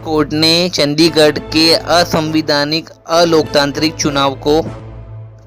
Court ने चंडीगढ़ के असंवैधानिक अलोकतांत्रिक चुनाव को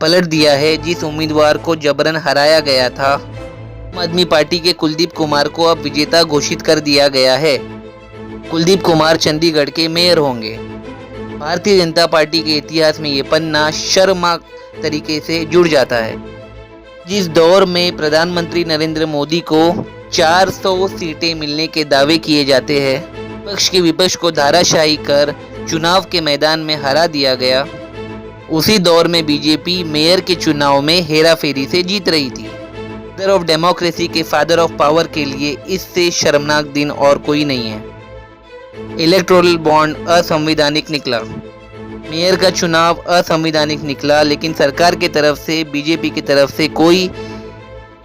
पलट दिया है, जिस उम्मीदवार को जबरन हराया गया था। आम आदमी पार्टी के कुलदीप कुमार को अब विजेता घोषित कर दिया गया है। कुलदीप कुमार चंडीगढ़ के मेयर होंगे। भारतीय जनता पार्टी के इतिहास में ये पन्ना शर्मनाक तरीके से जुड़ जाता है। जिस दौर में प्रधानमंत्री नरेंद्र मोदी को 400 सीटें मिलने के दावे किए जाते हैं, पक्ष के विपक्ष को धाराशाही कर चुनाव के मैदान में हरा दिया गया, उसी दौर में बीजेपी मेयर के चुनाव में हेराफेरी से जीत रही थी। फादर ऑफ डेमोक्रेसी के फादर ऑफ पावर के लिए इससे शर्मनाक दिन और कोई नहीं है। इलेक्टोरल बॉन्ड असंवैधानिक निकला। मेयर का चुनाव असंवैधानिक निकला, लेकिन सरकार की तरफ से, बीजेपी की तरफ से कोई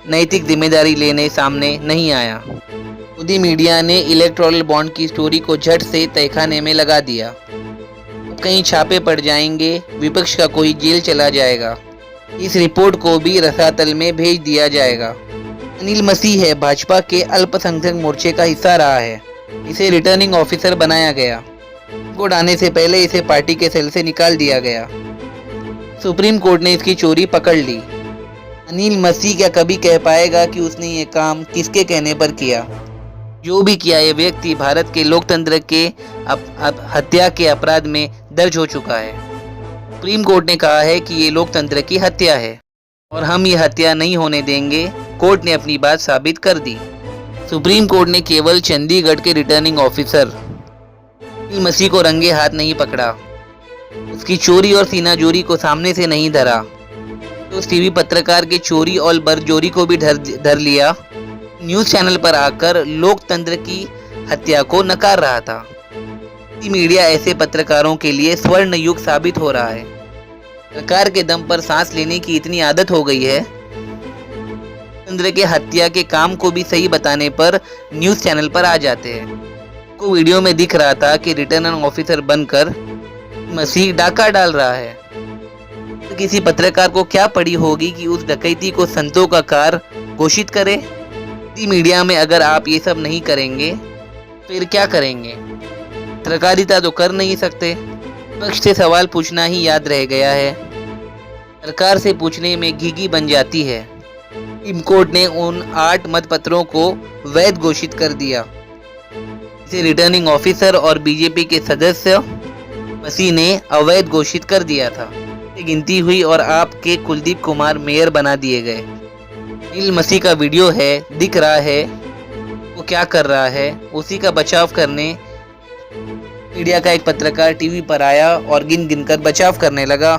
नैतिक जिम्मेदारी लेने सामने नहीं आया। मोदी मीडिया ने इलेक्टोरल बॉन्ड की स्टोरी को झट से तहखाने में लगा दिया। अब कहीं छापे पड़ जाएंगे, विपक्ष का कोई जेल चला जाएगा, इस रिपोर्ट को भी रसातल में भेज दिया जाएगा। अनिल मसीह है, भाजपा के अल्पसंख्यक मोर्चे का हिस्सा रहा है। इसे रिटर्निंग ऑफिसर बनाया गया। कोर्ट आने से पहले इसे पार्टी के सेल से निकाल दिया गया। सुप्रीम कोर्ट ने इसकी चोरी पकड़ ली। अनिल मसीह क्या कभी कह पाएगा कि उसने ये काम किसके कहने पर किया? जो भी किया, ये व्यक्ति भारत के लोकतंत्र के हत्या के अपराध में दर्ज हो चुका है। सुप्रीम कोर्ट ने कहा है कि ये लोकतंत्र की हत्या है और हम ये हत्या नहीं होने देंगे। कोर्ट ने अपनी बात साबित कर दी। सुप्रीम कोर्ट ने केवल चंडीगढ़ के रिटर्निंग ऑफिसर अनिल मसीह को रंगे हाथ नहीं पकड़ा, उसकी चोरी और सीनाजोरी को सामने से नहीं धरा, तो उस टीवी पत्रकार के चोरी और बरजोरी को भी धर लिया। न्यूज़ चैनल पर आकर लोकतंत्र की हत्या को नकार रहा था। मीडिया ऐसे पत्रकारों के लिए स्वर्ण युग साबित हो रहा है। सरकार के दम पर सांस लेने की इतनी आदत हो गई है, लोकतंत्र के हत्या के काम को भी सही बताने पर न्यूज़ चैनल पर आ जाते हैं। को वीडियो में दिख रहा था कि रिटर्निंग ऑफिसर बनकर मसीह डाका डाल रहा है। तो किसी पत्रकार को क्या पड़ी होगी कि उस डकैती को संतों का कार घोषित करे? मीडिया में अगर आप ये सब नहीं करेंगे फिर क्या करेंगे? पत्रकारिता तो कर नहीं सकते। पक्ष से सवाल पूछना ही याद रह गया है। सरकार से पूछने में घिघी बन जाती है। सुप्रीम कोर्ट ने उन 8 मतपत्रों को वैध घोषित कर दिया। इसे रिटर्निंग ऑफिसर और बीजेपी के सदस्य मसीह ने अवैध घोषित कर दिया था। गिनती हुई और आपके कुलदीप कुमार मेयर बना दिए गए। अनिल मसीह का वीडियो है, दिख रहा है वो क्या कर रहा है। उसी का बचाव करने मीडिया का एक पत्रकार टीवी पर आया और गिन गिनकर बचाव करने लगा।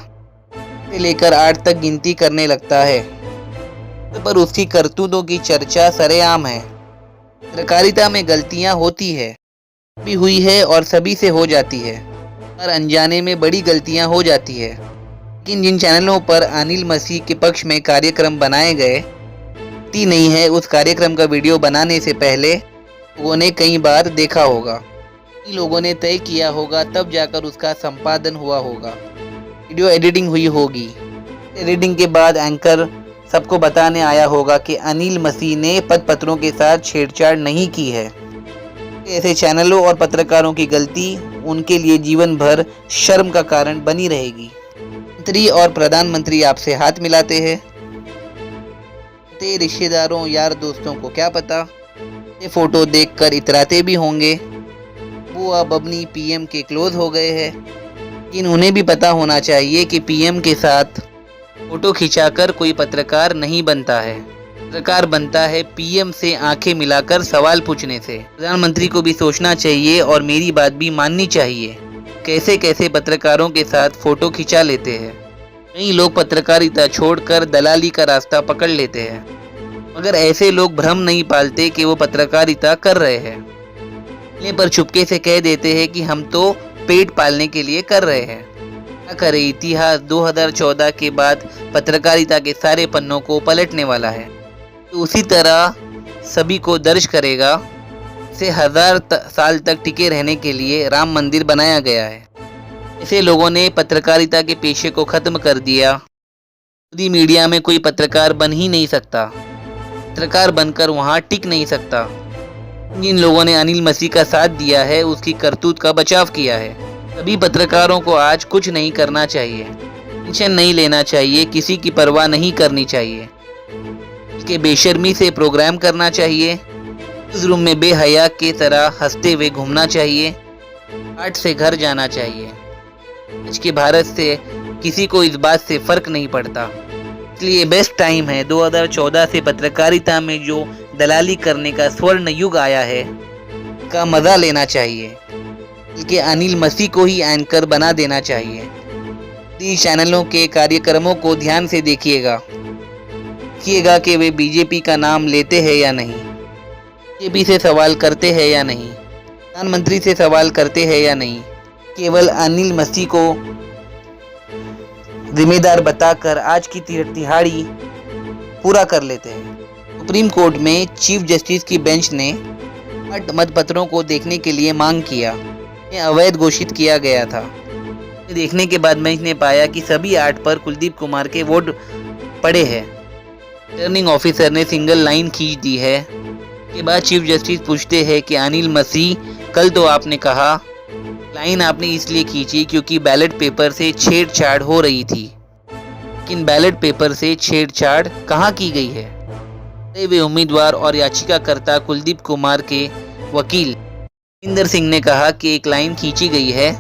से लेकर 8 तक गिनती करने लगता है, पर उसकी करतूतों की चर्चा सरेआम है। पत्रकारिता में गलतियां होती है, भी हुई है और सभी से हो जाती है, पर अनजाने में बड़ी गलतियां हो जाती है। लेकिन जिन चैनलों पर अनिल मसीह के पक्ष में कार्यक्रम बनाए गए नहीं है, उस कार्यक्रम का वीडियो बनाने से पहले लोगों ने कई बार देखा होगा, लोगों ने तय किया होगा, तब जाकर उसका संपादन हुआ होगा, वीडियो एडिटिंग हुई होगी। एडिटिंग के बाद एंकर सबको बताने आया होगा कि अनिल मसीह ने पत्रकारों के साथ छेड़छाड़ नहीं की है। ऐसे चैनलों और पत्रकारों की गलती उनके लिए जीवन भर शर्म का कारण बनी रहेगी। मंत्री और प्रधानमंत्री आपसे हाथ मिलाते हैं, रिश्तेदारों यार दोस्तों को क्या पता, ये फोटो देखकर इतराते भी होंगे वो अब अपनी पीएम के क्लोज हो गए हैं। लेकिन उन्हें भी पता होना चाहिए कि पीएम के साथ फोटो खिंचाकर कोई पत्रकार नहीं बनता है। पत्रकार बनता है पीएम से आंखें मिलाकर सवाल पूछने से। प्रधानमंत्री को भी सोचना चाहिए और मेरी बात भी माननी चाहिए। कैसे कैसे पत्रकारों के साथ फोटो खिंचा लेते हैं। कई लोग पत्रकारिता छोड़कर दलाली का रास्ता पकड़ लेते हैं, मगर ऐसे लोग भ्रम नहीं पालते कि वो पत्रकारिता कर रहे हैं। पर चुपके से कह देते हैं कि हम तो पेट पालने के लिए कर रहे हैं। क्या करें, इतिहास 2014 के बाद पत्रकारिता के सारे पन्नों को पलटने वाला है, तो उसी तरह सभी को दर्ज करेगा। इसे 1000 साल तक टिके रहने के लिए राम मंदिर बनाया गया है। ऐसे लोगों ने पत्रकारिता के पेशे को खत्म कर दिया। मोदी मीडिया में कोई पत्रकार बन ही नहीं सकता, पत्रकार बनकर वहाँ टिक नहीं सकता। जिन लोगों ने अनिल मसीह का साथ दिया है उसकी करतूत का बचाव किया है। सभी पत्रकारों को आज कुछ नहीं करना चाहिए, टेंशन नहीं लेना चाहिए, किसी की परवाह नहीं करनी चाहिए, इसके बेशर्मी से प्रोग्राम करना चाहिए, उस रूम में बेहया के तरह हंसते हुए घूमना चाहिए, आठ से घर जाना चाहिए। आज के भारत से किसी को इस बात से फर्क नहीं पड़ता, इसलिए बेस्ट टाइम है 2014 से पत्रकारिता में जो दलाली करने का स्वर्ण युग आया है का मजा लेना चाहिए, बल्कि अनिल मसीह को ही एंकर बना देना चाहिए। इन चैनलों के कार्यक्रमों को ध्यान से देखिएगा कि वे बीजेपी का नाम लेते हैं या नहीं, बीजेपी से सवाल करते हैं या नहीं, प्रधानमंत्री से सवाल करते हैं या नहीं, केवल अनिल मसीह को जिम्मेदार बताकर आज की तिहाड़ी पूरा कर लेते हैं। सुप्रीम कोर्ट में चीफ जस्टिस की बेंच ने 8 मतपत्रों को देखने के लिए मांग किया, ये अवैध घोषित किया गया था। देखने के बाद बेंच ने पाया कि सभी 8 पर कुलदीप कुमार के वोट पड़े हैं। रिटर्निंग ऑफिसर ने सिंगल लाइन खींच दी है। के बाद चीफ जस्टिस पूछते हैं कि अनिल मसीह, कल तो आपने कहा लाइन आपने इसलिए खींची क्योंकि बैलेट पेपर से छेड़छाड़ हो रही थी, लेकिन बैलेट पेपर से छेड़छाड़ कहाँ की गई है? वे उम्मीदवार और याचिकाकर्ता कुलदीप कुमार के वकील इंदर सिंह ने कहा कि एक लाइन खींची गई है,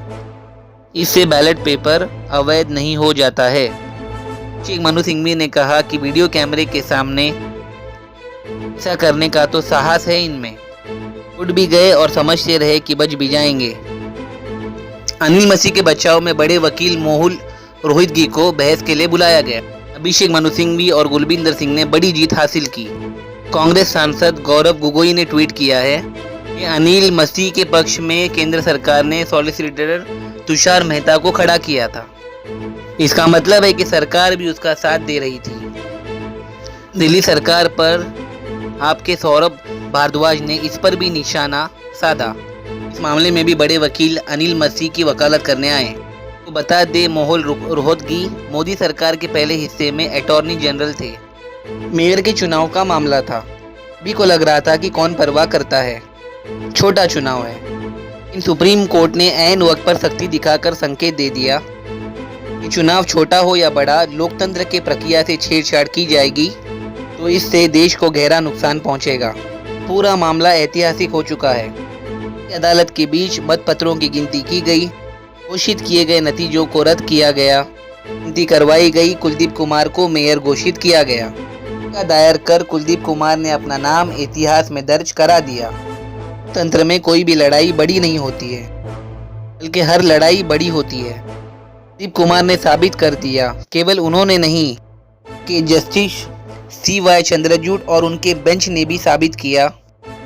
इससे बैलेट पेपर अवैध नहीं हो जाता है। शेख मनु सिंघवी ने कहा कि वीडियो कैमरे के सामने ऐसा करने का तो साहस है इनमें, उठ भी गए और समझते रहे कि बच भी जाएंगे। अनिल मसीह के बचाव में बड़े वकील मोहुल रोहितगी को बहस के लिए बुलाया गया। अभिषेक मनु सिंघवी और गुलबिंदर सिंह ने बड़ी जीत हासिल की। कांग्रेस सांसद गौरव गोगोई ने ट्वीट किया है कि अनिल मसीह के पक्ष में केंद्र सरकार ने सॉलिसिटर तुषार मेहता को खड़ा किया था। इसका मतलब है कि सरकार भी उसका साथ दे रही थी। दिल्ली सरकार पर आपके सौरभ भारद्वाज ने इस पर भी निशाना साधा। इस मामले में भी बड़े वकील अनिल मसीह की वकालत करने आए। तो बता दे, मोहुल रोहतगी मोदी सरकार के पहले हिस्से में अटॉर्नी जनरल थे। मेयर के चुनाव का मामला था, सभी को लग रहा था कि कौन परवाह करता है, छोटा चुनाव है। इन सुप्रीम कोर्ट ने ऐन वक्त पर सख्ती दिखाकर संकेत दे दिया कि चुनाव छोटा हो या बड़ा, लोकतंत्र के प्रक्रिया से छेड़छाड़ की जाएगी तो इससे देश को गहरा नुकसान पहुंचेगा। पूरा मामला ऐतिहासिक हो चुका है। अदालत के बीच मतपत्रों की गिनती की गई, घोषित किए गए नतीजों को रद्द किया गया, गिनती करवाई गई, कुलदीप कुमार को मेयर घोषित किया गया। दायर कर कुलदीप कुमार ने अपना नाम इतिहास में दर्ज करा दिया। तंत्र में कोई भी लड़ाई बड़ी नहीं होती है, बल्कि हर लड़ाई बड़ी होती है। कुलदीप कुमार ने साबित कर दिया, केवल उन्होंने नहीं कि जस्टिस CY चंद्रचूड़ और उनके बेंच ने भी साबित किया।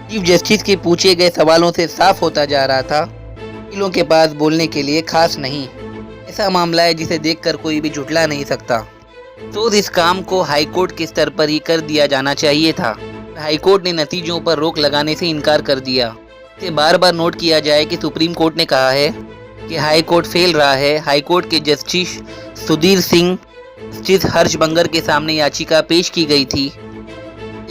चीफ जस्टिस के पूछे गए सवालों से साफ होता जा रहा था वकीलों के पास बोलने के लिए खास नहीं। ऐसा मामला है जिसे देखकर कोई भी झुठला नहीं सकता। तो इस काम को हाईकोर्ट के स्तर पर ही कर दिया जाना चाहिए था। हाईकोर्ट ने नतीजों पर रोक लगाने से इनकार कर दिया। इसे बार बार नोट किया जाए कि सुप्रीम कोर्ट ने कहा है कि हाईकोर्ट फेल रहा है। हाईकोर्ट के जस्टिस सुधीर सिंह, जस्टिस हर्ष बंगर के सामने याचिका पेश की गई थी,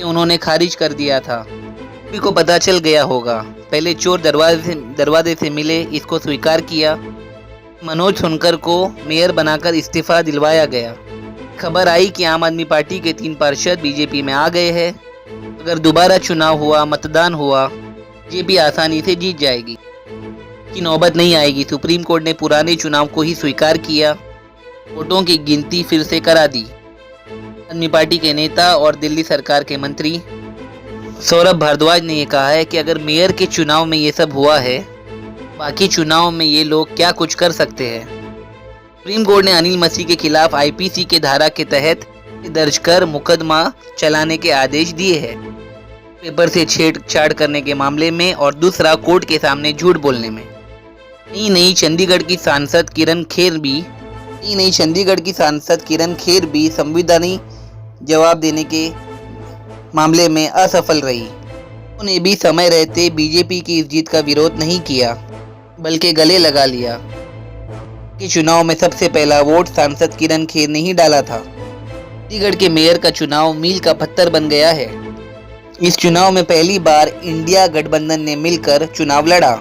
उन्होंने खारिज कर दिया था। सभी को पता चल गया होगा। पहले चोर दरवाजे से मिले, इसको स्वीकार किया। मनोज सुनकर को मेयर बनाकर इस्तीफा दिलवाया गया। खबर आई कि आम आदमी पार्टी के 3 पार्षद बीजेपी में आ गए हैं। अगर दोबारा चुनाव हुआ, मतदान हुआ, बीजेपी आसानी से जीत जाएगी कि नौबत नहीं आएगी। सुप्रीम कोर्ट ने पुराने चुनाव को ही स्वीकार किया, वोटों की गिनती फिर से करा दी। आदमी पार्टी के नेता और दिल्ली सरकार के मंत्री सौरभ भारद्वाज ने यह कहा है कि अगर मेयर के चुनाव में ये सब हुआ है, बाकी चुनाव में ये लोग क्या कुछ कर सकते हैं। सुप्रीम कोर्ट ने अनिल मसीह के खिलाफ IPC के धारा के तहत दर्ज कर मुकदमा चलाने के आदेश दिए हैं, पेपर से छेड़छाड़ करने के मामले में और दूसरा कोर्ट के सामने झूठ बोलने में। नई चंडीगढ़ की सांसद किरण खेर भी संवैधानिक जवाब देने के मामले में असफल रही। उन्होंने भी समय रहते बीजेपी की इस जीत का विरोध नहीं किया, बल्कि गले लगा लिया कि चुनाव में सबसे पहला वोट सांसद किरण खेर ने ही डाला था। चंडीगढ़ के मेयर का चुनाव मील का पत्थर बन गया है। इस चुनाव में पहली बार इंडिया गठबंधन ने मिलकर चुनाव लड़ा।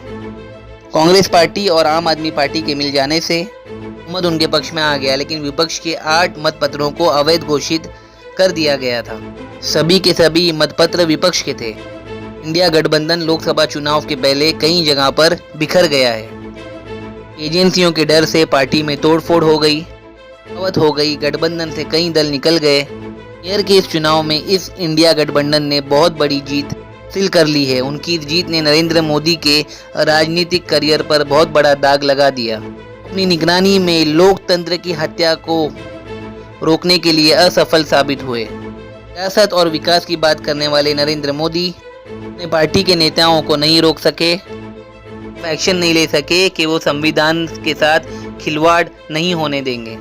कांग्रेस पार्टी और आम आदमी पार्टी के मिल जाने से बहुमत उनके पक्ष में आ गया, लेकिन विपक्ष के 8 मतपत्रों को अवैध घोषित कर दिया गया था। सभी के सभी मतपत्र विपक्ष के थे। इंडिया गठबंधन लोकसभा चुनाव के पहले कई जगह पर बिखर गया है। एजेंसियों के डर से पार्टी में तोड़फोड़ हो गई, बगावत हो गई, गठबंधन से कई दल निकल गए। मेयर के इस चुनाव में इस इंडिया गठबंधन ने बहुत बड़ी जीत हासिल कर ली है। उनकी जीत ने नरेंद्र मोदी के राजनीतिक करियर पर बहुत बड़ा दाग लगा दिया। अपनी निगरानी में लोकतंत्र की हत्या को रोकने के लिए असफल साबित हुए। सियासत और विकास की बात करने वाले नरेंद्र मोदी अपने पार्टी के नेताओं को नहीं रोक सके, एक्शन नहीं ले सके कि वो संविधान के साथ खिलवाड़ नहीं होने देंगे,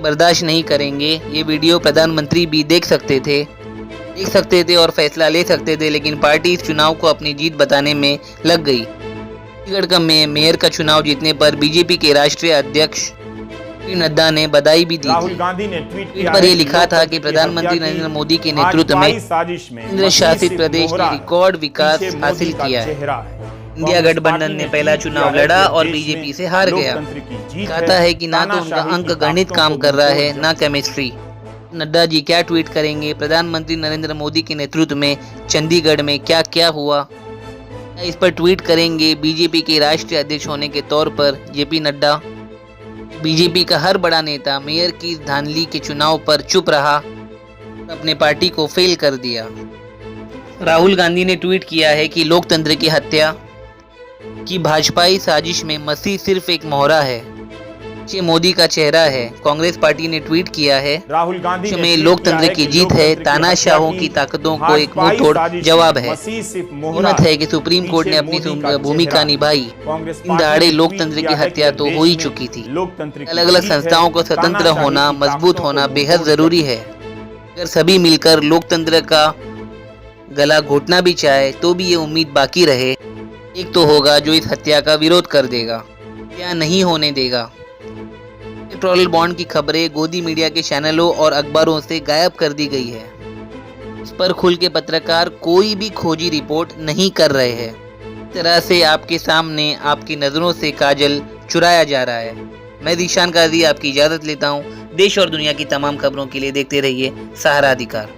बर्दाश्त नहीं करेंगे। ये वीडियो प्रधानमंत्री भी देख सकते थे और फैसला ले सकते थे, लेकिन पार्टी इस चुनाव को अपनी जीत बताने में लग गई। चंडीगढ़ का मेयर का चुनाव जीतने पर बीजेपी के राष्ट्रीय अध्यक्ष नड्डा ने बधाई भी दी। राहुल गांधी ने ट्वीट पर यह लिखा था कि प्रधानमंत्री नरेंद्र मोदी के नेतृत्व में केंद्र शासित प्रदेश ने रिकॉर्ड विकास हासिल किया है। इंडिया गठबंधन ने पहला चुनाव लड़ा और बीजेपी से हार गया। कहता है कि ना तो उनका अंक गणित काम कर रहा है, ना केमिस्ट्री। नड्डा जी क्या ट्वीट करेंगे? प्रधानमंत्री नरेंद्र मोदी के नेतृत्व में चंडीगढ़ में क्या क्या हुआ, इस पर ट्वीट करेंगे। बीजेपी के राष्ट्रीय अध्यक्ष होने के तौर पर जेपी नड्डा, बीजेपी का हर बड़ा नेता मेयर की धांधली के चुनाव पर चुप रहा, अपने पार्टी को फेल कर दिया। राहुल गांधी ने ट्वीट किया है कि लोकतंत्र की हत्या की भाजपाई साजिश में मसीह सिर्फ एक मोहरा है, ये मोदी का चेहरा है। कांग्रेस पार्टी ने ट्वीट किया है, राहुल गांधी में लोकतंत्र की जीत है, तानाशाहों की ताकतों को एक मुंह तोड़ जवाब है। हिम्मत है कि सुप्रीम कोर्ट ने अपनी भूमिका निभाई। इन दहाड़े लोकतंत्र की हत्या तो हो ही चुकी थी। अलग अलग संस्थाओं को स्वतंत्र होना, मजबूत होना बेहद जरूरी है। अगर सभी मिलकर लोकतंत्र का गला घोटना भी चाहे तो भी ये उम्मीद बाकी रहे, एक तो होगा जो इस हत्या का विरोध कर देगा या नहीं होने देगा। इलेक्टोरल बॉन्ड की खबरें गोदी मीडिया के चैनलों और अखबारों से गायब कर दी गई है। इस पर खुल के पत्रकार कोई भी खोजी रिपोर्ट नहीं कर रहे हैं। इस तरह से आपके सामने आपकी नज़रों से काजल चुराया जा रहा है। मैं ज़ीशान काजी आपकी इजाज़त लेता हूँ। देश और दुनिया की तमाम खबरों के लिए देखते रहिए सहारा अधिकार।